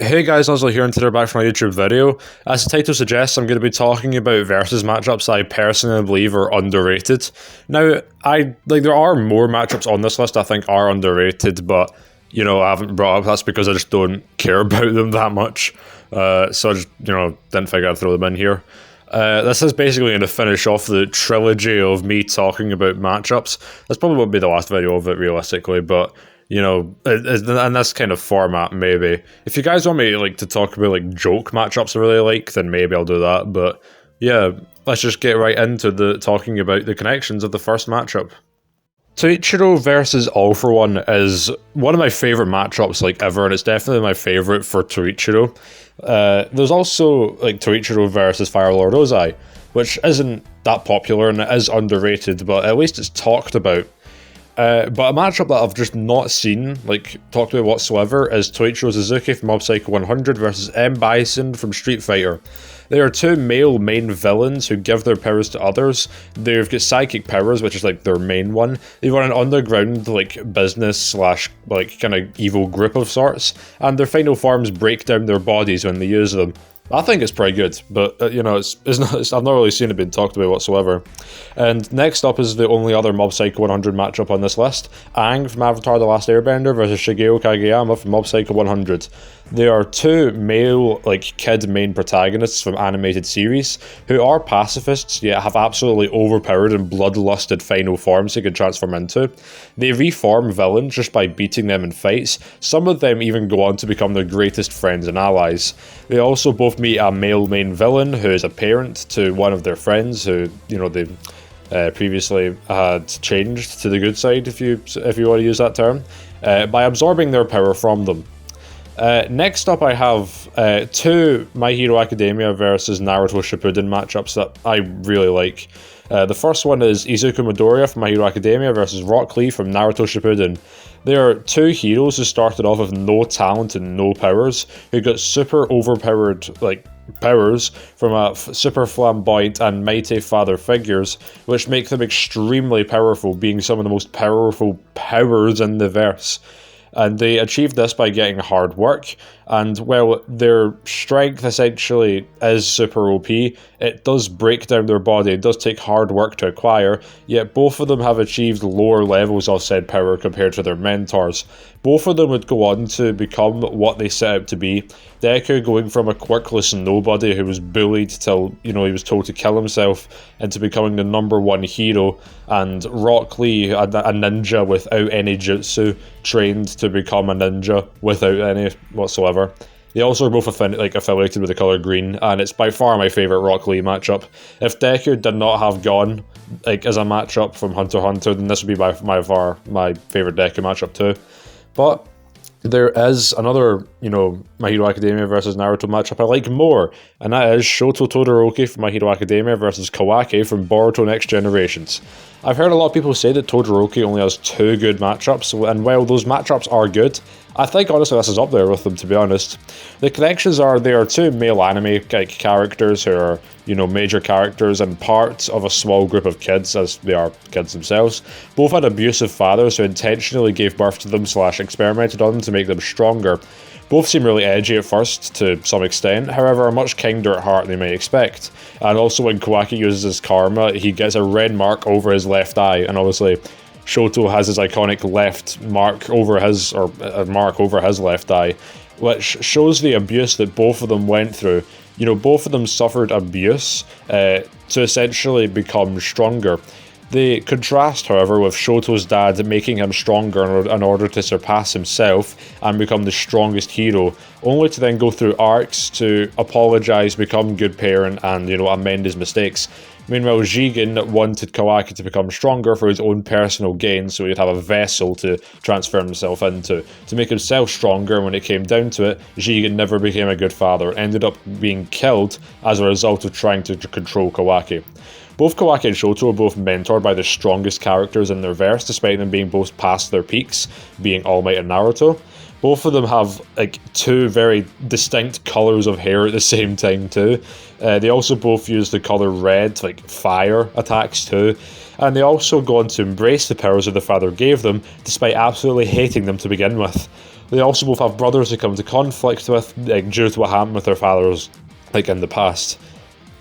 Hey guys, Nuzzle here, and today we're back from my YouTube video. As the title suggests, I'm going to be talking about versus matchups I personally believe are underrated. Now, there are more matchups on this list I think are underrated, but I haven't brought up. That's because I just don't care about them that much. So I just didn't figure I'd throw them in here. This is basically going to finish off the trilogy of me talking about matchups. This probably won't be the last video of it realistically, but in this kind of format, maybe. If you guys want me to talk about joke matchups I really like, then maybe I'll do that. But yeah, let's just get right into the talking about the connections of the first matchup. Toichiro versus All For One is one of my favourite matchups ever, and it's definitely my favourite for Toichiro. There's also Toichiro versus Fire Lord Ozai, which isn't that popular and it is underrated, but at least it's talked about. But a matchup that I've just not seen, talked about whatsoever, is Toichiro Suzuki from Mob Psycho 100 versus Bison from Street Fighter. They are two male main villains who give their powers to others. They've got psychic powers, which is their main one. They run an underground business slash kind of evil group of sorts, and their final forms break down their bodies when they use them. I think it's pretty good, but I've not really seen it being talked about whatsoever. And next up is the only other Mob Psycho 100 matchup on this list: Aang from Avatar: The Last Airbender versus Shigeo Kageyama from Mob Psycho 100. They are two male, kid main protagonists from animated series who are pacifists yet have absolutely overpowered and bloodlusted final forms they can transform into. They reform villains just by beating them in fights. Some of them even go on to become their greatest friends and allies. They also both meet a male main villain who is a parent to one of their friends who, they previously had changed to the good side, if you want to use that term, by absorbing their power from them. Next up I have two My Hero Academia versus Naruto Shippuden matchups that I really like. The first one is Izuku Midoriya from My Hero Academia versus Rock Lee from Naruto Shippuden. They are two heroes who started off with no talent and no powers, who got super overpowered powers from a super flamboyant and mighty father figures, which make them extremely powerful, being some of the most powerful powers in the verse. And they achieved this by getting hard work, and while their strength essentially is super OP, it does break down their body, it does take hard work to acquire, yet both of them have achieved lower levels of said power compared to their mentors. Both of them would go on to become what they set out to be. Deku going from a quirkless nobody who was bullied till, he was told to kill himself, into becoming the #1 hero, and Rock Lee, a ninja without any jutsu, trained to become a ninja without any whatsoever. They also are both affiliated with the colour green, and it's by far my favourite Rock Lee matchup. If Deku did not have gone as a matchup from Hunter x Hunter, then this would be by far my favourite Deku matchup too. But there is another, My Hero Academia versus Naruto matchup I like more, and that is Shoto Todoroki from My Hero Academia versus Kawaki from Boruto Next Generations. I've heard a lot of people say that Todoroki only has two good matchups, and while those matchups are good, I think honestly this is up there with them, to be honest. The connections are they are two male anime characters who are, major characters and parts of a small group of kids, as they are kids themselves. Both had abusive fathers who intentionally gave birth to them / experimented on them to make them stronger. Both seem really edgy at first, to some extent, however are much kinder at heart than you may expect. And also when Kawaki uses his karma, he gets a red mark over his left eye, and obviously Shoto has his iconic left mark over his, or a mark over his left eye, which shows the abuse that both of them went through. Both of them suffered abuse to essentially become stronger. They contrast, however, with Shoto's dad making him stronger in order to surpass himself and become the strongest hero, only to then go through arcs to apologise, become good parent, and, amend his mistakes. Meanwhile, Jigen wanted Kawaki to become stronger for his own personal gain, so he'd have a vessel to transform himself into. To make himself stronger, when it came down to it, Jigen never became a good father, ended up being killed as a result of trying to control Kawaki. Both Kawaki and Shoto are both mentored by the strongest characters in their verse, despite them being both past their peaks, being All Might and Naruto. Both of them have two very distinct colours of hair at the same time too. They also both use the colour red, fire attacks too. And they also go on to embrace the powers that the father gave them, despite absolutely hating them to begin with. They also both have brothers who come into conflict with, like, due to what happened with their fathers, like, in the past.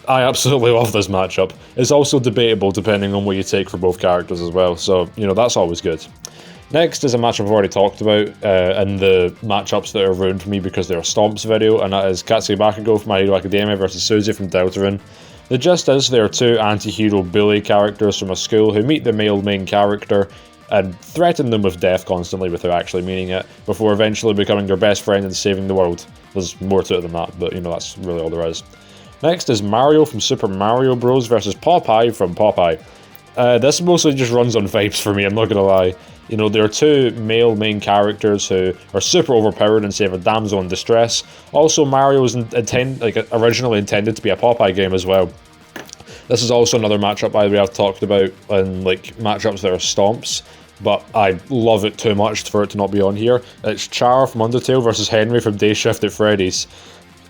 I absolutely love this matchup. It's also debatable depending on what you take for both characters as well, so, you know, that's always good. Next is a matchup I've already talked about in the matchups that are ruined for me because they're a Stomps video, and that is Katsuki Bakugo from My Hero Academia versus Suzy from Deltarune. The gist is they are two anti-hero bully characters from a school who meet the male main character and threaten them with death constantly without actually meaning it, before eventually becoming their best friend and saving the world. There's more to it than that, but you know, that's really all there is. Next is Mario from Super Mario Bros. Versus Popeye from Popeye. This mostly just runs on vibes for me, I'm not gonna lie. You know, there are two male main characters who are super overpowered and save a damsel in distress. Also, Mario was originally intended to be a Popeye game as well. This is also another matchup, by the way, I've talked about in like matchups that are Stomps, but I love it too much for it to not be on here. It's Chara from Undertale versus Henry from Day Shift at Freddy's.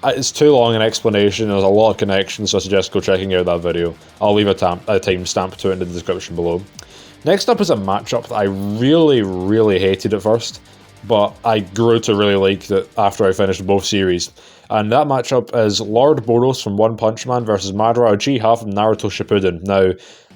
It's too long an explanation, there's a lot of connections, so I suggest go checking out that video. I'll leave a timestamp to it in the description below. Next up is a matchup that I really hated at first, but I grew to really like it after I finished both series. And that matchup is Lord Boros from One Punch Man versus Madara Uchiha from Naruto Shippuden. Now,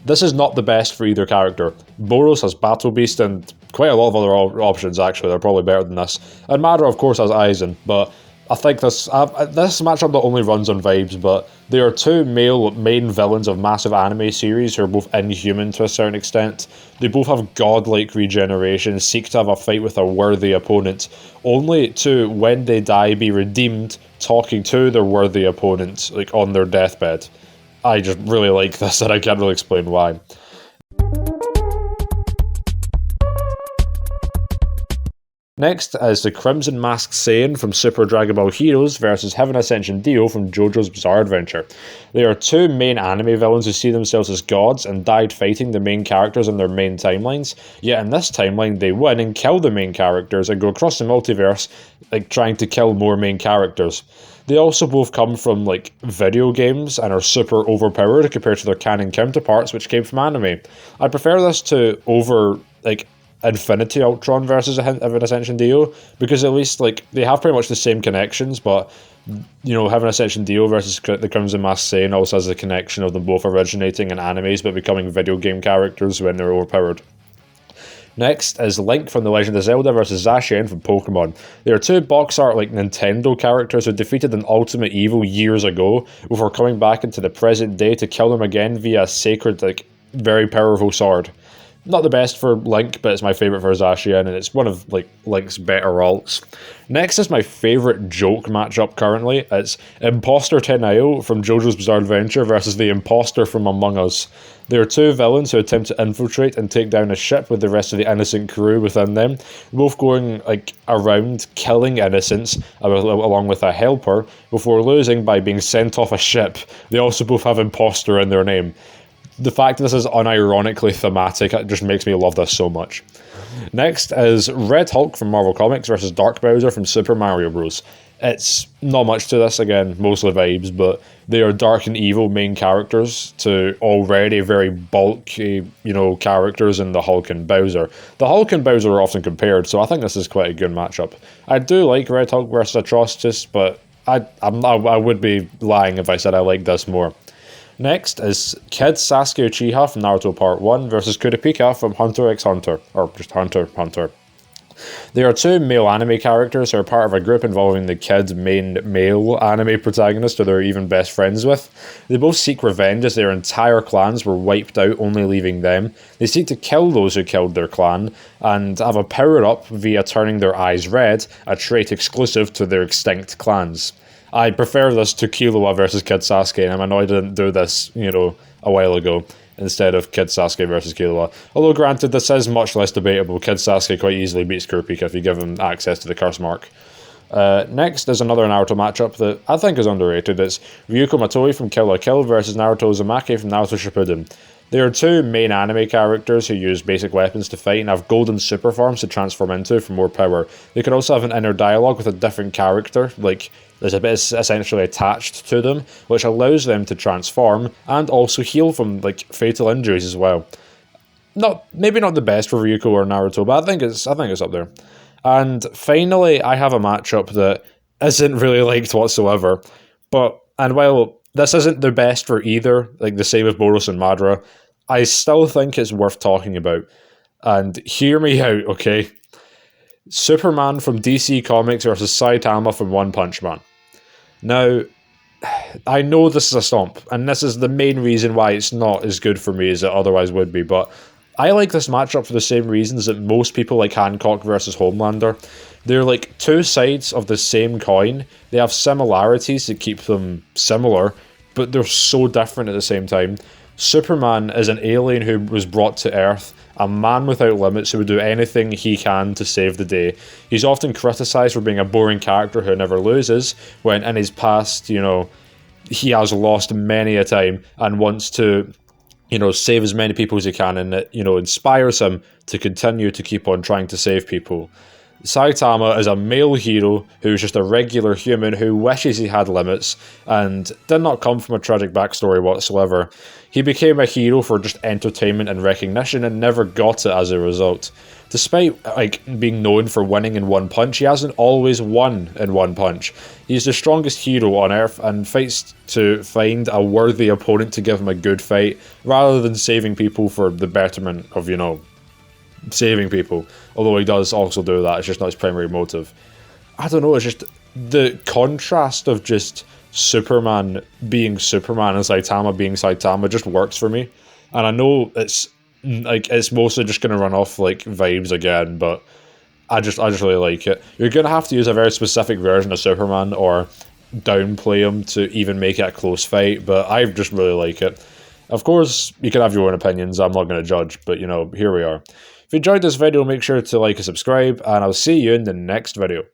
this is not the best for either character. Boros has Battle Beast and quite a lot of other options actually, they're probably better than this. And Madara of course has Aizen, but I think this matchup not only runs on vibes, but they are two male main villains of massive anime series who are both inhuman to a certain extent. They both have godlike regeneration, seek to have a fight with a worthy opponent, only to, when they die, be redeemed talking to their worthy opponent, like on their deathbed. I just really like this and I can't really explain why. Next is the Crimson Masked Saiyan from Super Dragon Ball Heroes versus Heaven Ascension Dio from JoJo's Bizarre Adventure. They are two main anime villains who see themselves as gods and died fighting the main characters in their main timelines, yet in this timeline they win and kill the main characters and go across the multiverse, like trying to kill more main characters. They also both come from like video games and are super overpowered compared to their canon counterparts which came from anime. I prefer this to over like Infinity Ultron versus Heaven Ascension Dio, because at least like they have pretty much the same connections, but you know, Heaven Ascension Dio versus the Crimson Masked Saiyan also has the connection of them both originating in animes but becoming video game characters when they're overpowered. Next is Link from The Legend of Zelda versus Zacian from Pokemon. They are two box art like Nintendo characters who defeated an ultimate evil years ago before coming back into the present day to kill them again via a sacred, like, very powerful sword. Not the best for Link, but it's my favourite for Zacian, and it's one of like Link's better alts. Next is my favourite joke matchup currently. It's Impostor Tenaiyo from JoJo's Bizarre Adventure versus the Impostor from Among Us. There are two villains who attempt to infiltrate and take down a ship with the rest of the innocent crew within them, both going like around killing innocents along with a helper before losing by being sent off a ship. They also both have Impostor in their name. The fact this is unironically thematic, it just makes me love this so much. Next is Red Hulk from Marvel Comics versus Dark Bowser from Super Mario Bros. It's not much to this, again, mostly vibes, but they are dark and evil main characters to already very bulky, you know, characters in the Hulk and Bowser. The Hulk and Bowser are often compared, so I think this is quite a good matchup. I do like Red Hulk versus Atrocitus, but I would be lying if I said I like this more. Next is Kid Sasuke Uchiha from Naruto Part 1 versus Kurapika from Hunter x Hunter, or just Hunter x Hunter. They are two male anime characters who are part of a group involving the kid's main male anime protagonist who they're even best friends with. They both seek revenge as their entire clans were wiped out, only leaving them. They seek to kill those who killed their clan, and have a power-up via turning their eyes red, a trait exclusive to their extinct clans. I prefer this to Killua versus Kid Sasuke, and I'm annoyed I didn't do this, you know, a while ago, instead of Kid Sasuke versus Killua. Although granted, this is much less debatable. Kid Sasuke quite easily beats Kurapika if you give him access to the curse mark. Next is another Naruto matchup that I think is underrated. It's Ryuko Matoi from Kill la Kill versus Naruto Uzumaki from Naruto Shippuden. There are two main anime characters who use basic weapons to fight and have golden super forms to transform into for more power. They can also have an inner dialogue with a different character, like there's a bit essentially attached to them, which allows them to transform and also heal from like fatal injuries as well. Maybe not the best for Ryuko or Naruto, but I think it's up there. And finally, I have a matchup that isn't really liked whatsoever. And while this isn't the best for either, like the same with Boros and Madara, I still think it's worth talking about. And hear me out, okay? Superman from DC Comics versus Saitama from One Punch Man. Now, I know this is a stomp, and this is the main reason why it's not as good for me as it otherwise would be, but I like this matchup for the same reasons that most people like Hancock versus Homelander. They're like two sides of the same coin. They have similarities that keep them similar, but they're so different at the same time. Superman is an alien who was brought to Earth, a man without limits who would do anything he can to save the day. He's often criticised for being a boring character who never loses, when in his past, you know, he has lost many a time and wants to, you know, save as many people as he can, and it, you know, inspires him to continue to keep on trying to save people. Saitama is a male hero who's just a regular human who wishes he had limits and did not come from a tragic backstory whatsoever. He became a hero for just entertainment and recognition and never got it as a result. Despite like being known for winning in One Punch, he hasn't always won in One Punch. He's the strongest hero on Earth and fights to find a worthy opponent to give him a good fight, rather than saving people for the betterment of, you know, saving people. Although he does also do that, it's just not his primary motive. I don't know, it's just the contrast of just Superman being Superman and Saitama being Saitama just works for me. And I know it's mostly just gonna run off like vibes again, but I just really like it. You're gonna have to use a very specific version of Superman or downplay him to even make it a close fight, but I just really like it. Of course, you can have your own opinions, I'm not gonna judge, but you know, here we are. If you enjoyed this video, make sure to like and subscribe, and I'll see you in the next video.